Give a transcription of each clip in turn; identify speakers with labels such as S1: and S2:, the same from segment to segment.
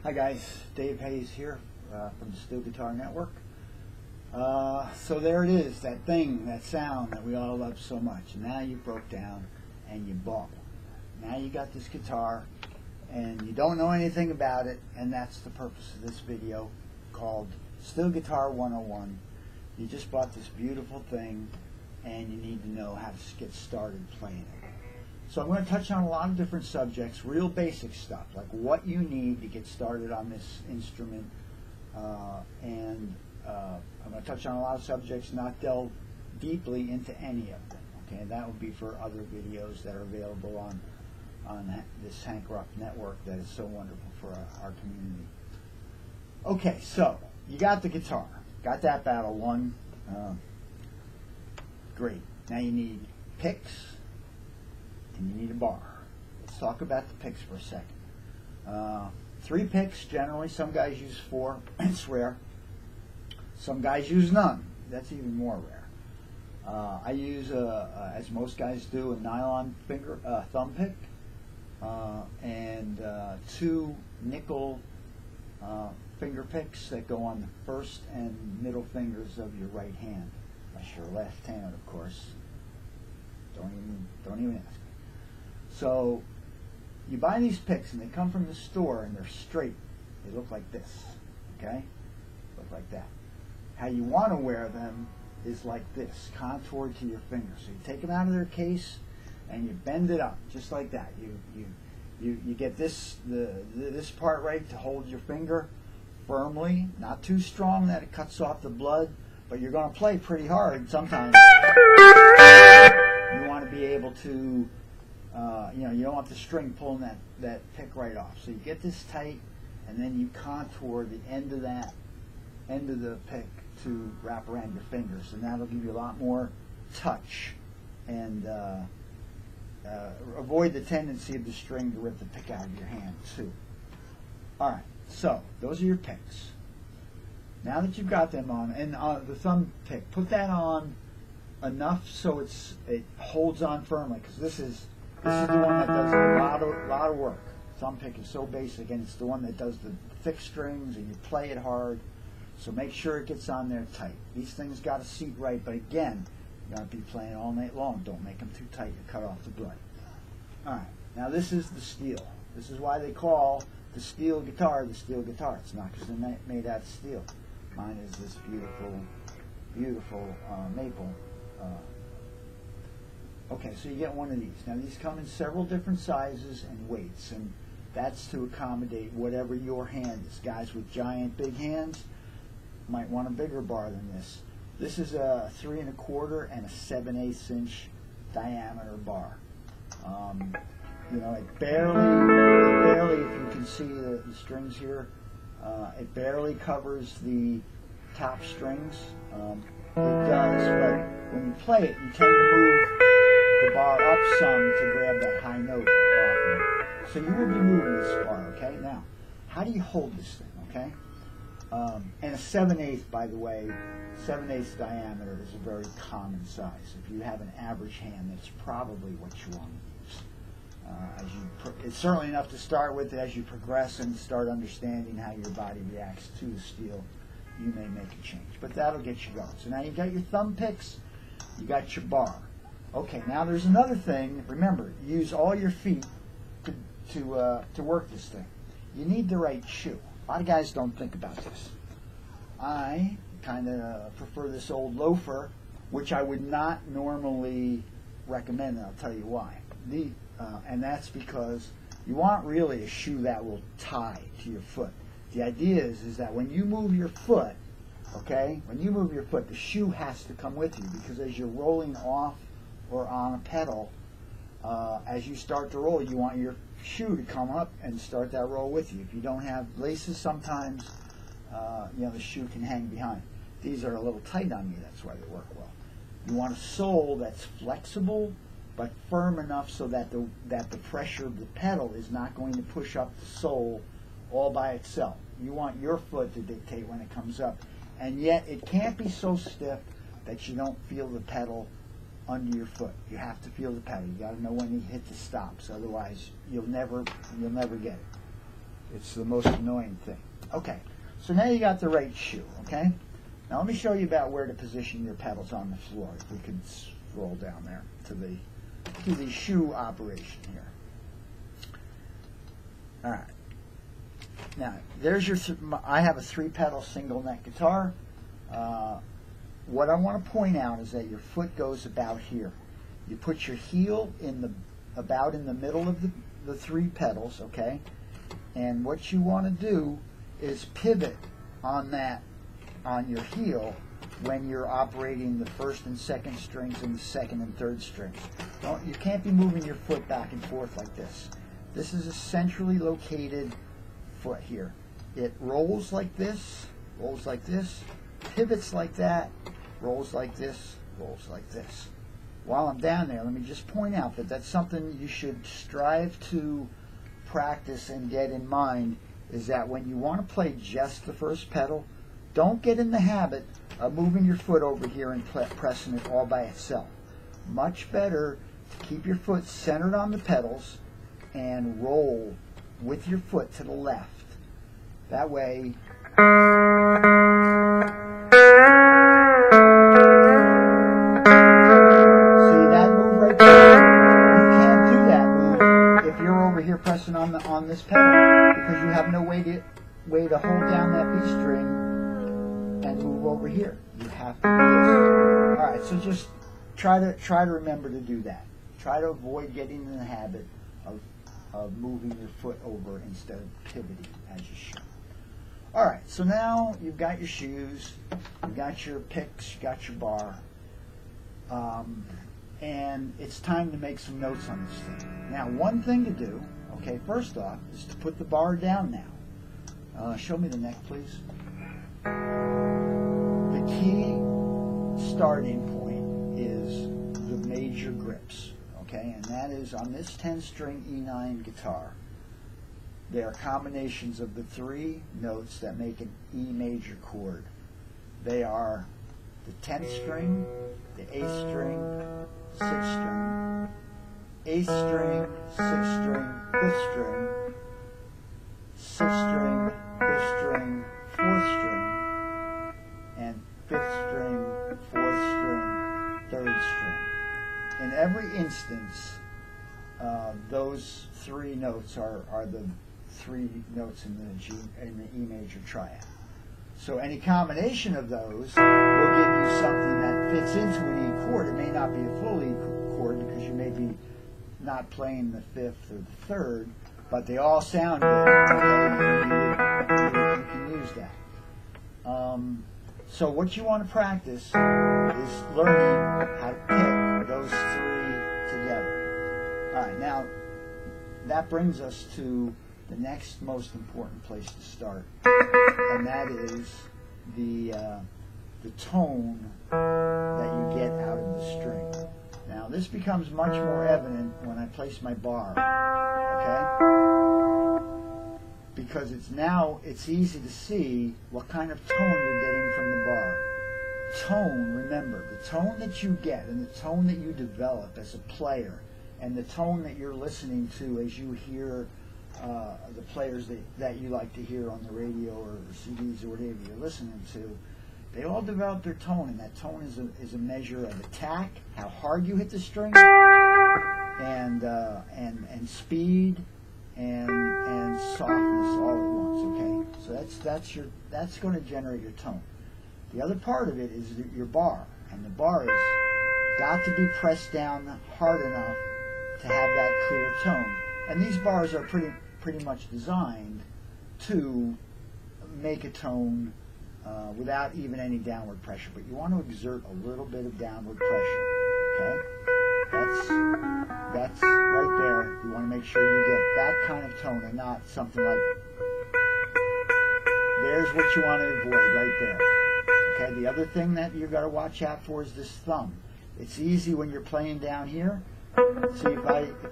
S1: Hi guys, Dave Hayes here from the Steel Guitar Network. So there it is, that thing, that sound that we all love so much. Now you broke down and you bought one. Now you got this guitar and you don't know anything about it, and that's the purpose of this video called Steel Guitar 101. You just bought this beautiful thing and you need to know how to get started playing it. So I'm going to touch on a lot of different subjects, real basic stuff, like what you need to get started on this instrument. I'm going to touch on a lot of subjects, not delve deeply into any of them. Okay, that will be for other videos that are available on this Hank Ruff network that is so wonderful for our community. Okay, so you got the guitar, got that battle won. Great. Now you need picks. And you need a bar. Let's talk about the picks for a second. 3 picks generally. Some guys use 4. It's rare. Some guys use none. That's even more rare. I use, as most guys do, a nylon thumb pick and 2 nickel finger picks that go on the first and middle fingers of your right hand. Unless you're left-handed, of course. Don't even ask. So you buy these picks and they come from the store and they're straight. They look like this, okay? Look like that. How you want to wear them is like this, contoured to your finger. So you take them out of their case and you bend it up just like that. You get this part right to hold your finger firmly, not too strong that it cuts off the blood, but you're going to play pretty hard sometimes. You want to be able to you don't want the string pulling that pick right off. So you get this tight, and then you contour the end of the pick to wrap around your fingers, and that'll give you a lot more touch and avoid the tendency of the string to rip the pick out of your hand too. All right, so those are your picks. Now that you've got them on, and the thumb pick, put that on enough so it holds on firmly, because this is the one that does a lot of work. Thumb pick is so basic, and it's the one that does the thick strings, and you play it hard. So make sure it gets on there tight. These things got to seat right, but again, you're going to be playing all night long. Don't make them too tight to cut off the blood. All right, now this is the steel. This is why they call the steel guitar the steel guitar. It's not because they're made out of steel. Mine is this beautiful, beautiful maple. Okay, so you get one of these. Now these come in several different sizes and weights, and that's to accommodate whatever your hand is. Guys with giant big hands might want a bigger bar than this. This is a 3 1/4 and a 7/8 inch diameter bar. It barely, if you can see the strings here, it barely covers the top strings. It does, but when you play it, you tend to move the bar up some to grab that high note often. So you will be moving this bar, okay? Now, how do you hold this thing, okay? And a 7/8, by the way, 7/8 diameter is a very common size. If you have an average hand, that's probably what you want to use. It's certainly enough to start with. As you progress and start understanding how your body reacts to the steel, you may make a change, but that'll get you going. So now you've got your thumb picks, you got your bar. Okay, now there's another thing. Remember, use all your feet to work this thing. You need the right shoe. A lot of guys don't think about this. I kind of prefer this old loafer, which I would not normally recommend, and I'll tell you why. And that's because you want really a shoe that will tie to your foot. The idea is that when you move your foot, okay, when you move your foot, the shoe has to come with you, because as you're rolling off or on a pedal, as you start to roll, you want your shoe to come up and start that roll with you. If you don't have laces, sometimes the shoe can hang behind. These are a little tight on me, that's why they work well. You want a sole that's flexible but firm enough so that the pressure of the pedal is not going to push up the sole all by itself. You want your foot to dictate when it comes up, and yet it can't be so stiff that you don't feel the pedal under your foot. You have to feel the pedal. You got to know when you hit the stops. Otherwise, you'll never get it. It's the most annoying thing. Okay, so now you got the right shoe, okay? Now let me show you about where to position your pedals on the floor. If we could scroll down there to the shoe operation here. All right. Now, there's your, I have a 3-pedal single neck guitar. What I want to point out is that your foot goes about here. You put your heel about in the middle of the 3 pedals, okay? And what you want to do is pivot on your heel when you're operating the 1st and 2nd strings and the 2nd and 3rd strings. You can't be moving your foot back and forth like this. This is a centrally located foot here. It rolls like this, pivots like that, rolls like this, rolls like this. While I'm down there, let me just point out that that's something you should strive to practice and get in mind, is that when you want to play just the 1st pedal, don't get in the habit of moving your foot over here and pressing it all by itself. Much better to keep your foot centered on the pedals and roll with your foot to the left. That way, see that move right there? You can't do that move if you're over here pressing on this pedal, because you have no way to hold down that B string and move over here. You have to do this. All right, so just try to remember to do that. Try to avoid getting in the habit of moving your foot over instead of pivoting as you should. All right, so now you've got your shoes, you've got your picks, you got your bar, and it's time to make some notes on this thing. Now, one thing to do, okay, first off, is to put the bar down now. Show me the neck, please. The key starting point is the major grips, okay, and that is on this 10-string E9 guitar. They are combinations of the 3 notes that make an E major chord. They are the 10th string, the 8th string, 6th string, 8th string, 6th string, 5th string, 6th string, 5th string, 4th string, and 5th string, 4th string, 3rd string. In every instance, those 3 notes are the 3 notes in the E major triad. So any combination of those will give you something that fits into an E chord. It may not be a full E chord because you may be not playing the 5th or the 3rd, but they all sound good. Okay? You can use that. So what you want to practice is learning how to pick those 3 together. All right, now that brings us to the next most important place to start, and that is the tone that you get out of the string. Now this becomes much more evident when I place my bar, okay? Because it's easy to see what kind of tone you're getting from the bar. Tone, remember, the tone that you get and the tone that you develop as a player and the tone that you're listening to as you hear the players that you like to hear on the radio or CDs or whatever you're listening to, they all develop their tone, and that tone is a measure of attack, how hard you hit the string, and speed and softness all at once. Okay, so that's going to generate your tone. The other part of it is your bar, and the bar has got to be pressed down hard enough to have that clear tone. And these bars are pretty much designed to make a tone without even any downward pressure. But you want to exert a little bit of downward pressure. Okay, that's right there. You want to make sure you get that kind of tone and not something like. There's what you want to avoid right there. Okay. The other thing that you've got to watch out for is this thumb. It's easy when you're playing down here. See, if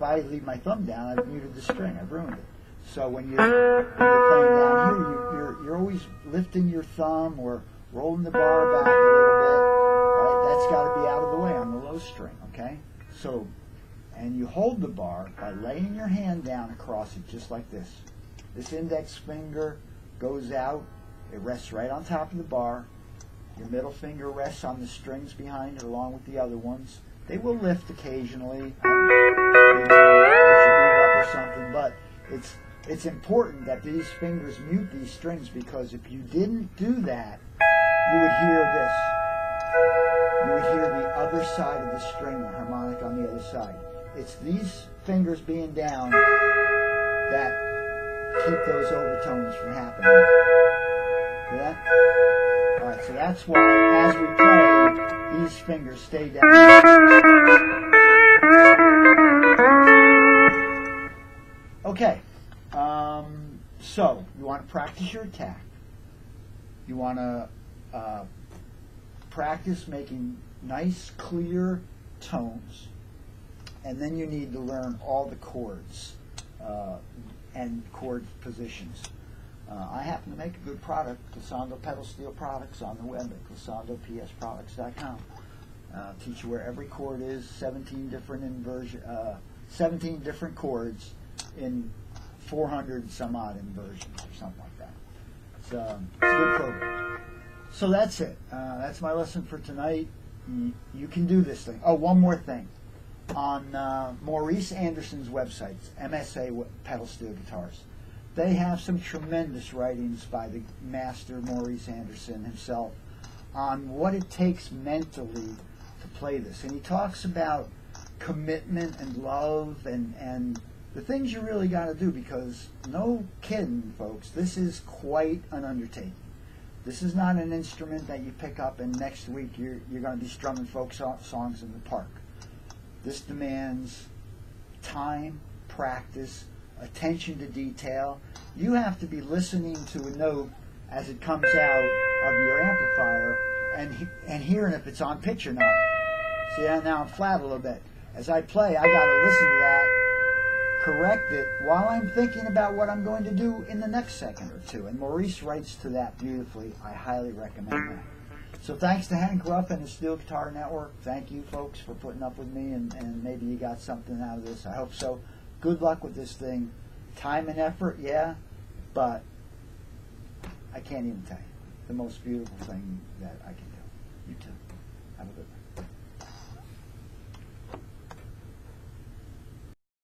S1: I leave my thumb down, I've muted the string. I've ruined it. So when you're playing down here, you're always lifting your thumb or rolling the bar back a little bit. Right? That's got to be out of the way on the low string. Okay. So, and you hold the bar by laying your hand down across it just like this. This index finger goes out, it rests right on top of the bar. Your middle finger rests on the strings behind it along with the other ones. They will lift occasionally, or something, but it's important that these fingers mute these strings, because if you didn't do that, you would hear this. You would hear the other side of the string, the harmonic on the other side. It's these fingers being down that keep those overtones from happening. See that? Alright, so that's why as we play, these fingers stay down. Okay, so you want to practice your attack. You want to practice making nice, clear tones. And then you need to learn all the chords and chord positions. I happen to make a good product, Glissando pedal steel products, on the web at glissandopsproducts.com. Teach you where every chord is, 17 different chords in 400 some odd inversions or something like that. It's a good program. So that's it. That's my lesson for tonight. You can do this thing. Oh, one more thing. On Maurice Anderson's website, MSA Pedal Steel Guitars, they have some tremendous writings by the master Maurice Anderson himself on what it takes mentally to play this. And he talks about commitment and love and the things you really got to do, because no kidding, folks, this is quite an undertaking. This is not an instrument that you pick up and next week you're going to be strumming folk songs in the park. This demands time, practice, attention to detail. You have to be listening to a note as it comes out of your amplifier and hearing if it's on pitch or not. See, now I'm flat a little bit. As I play, I got to listen to that, correct it, while I'm thinking about what I'm going to do in the next second or two. And Maurice writes to that beautifully. I highly recommend that. So thanks to Hank Ruff and the Steel Guitar Network. Thank you, folks, for putting up with me, and maybe you got something out of this. I hope so. Good luck with this thing. Time and effort, yeah, but I can't even tell you. The most beautiful thing that I can do. You too. Have a good one.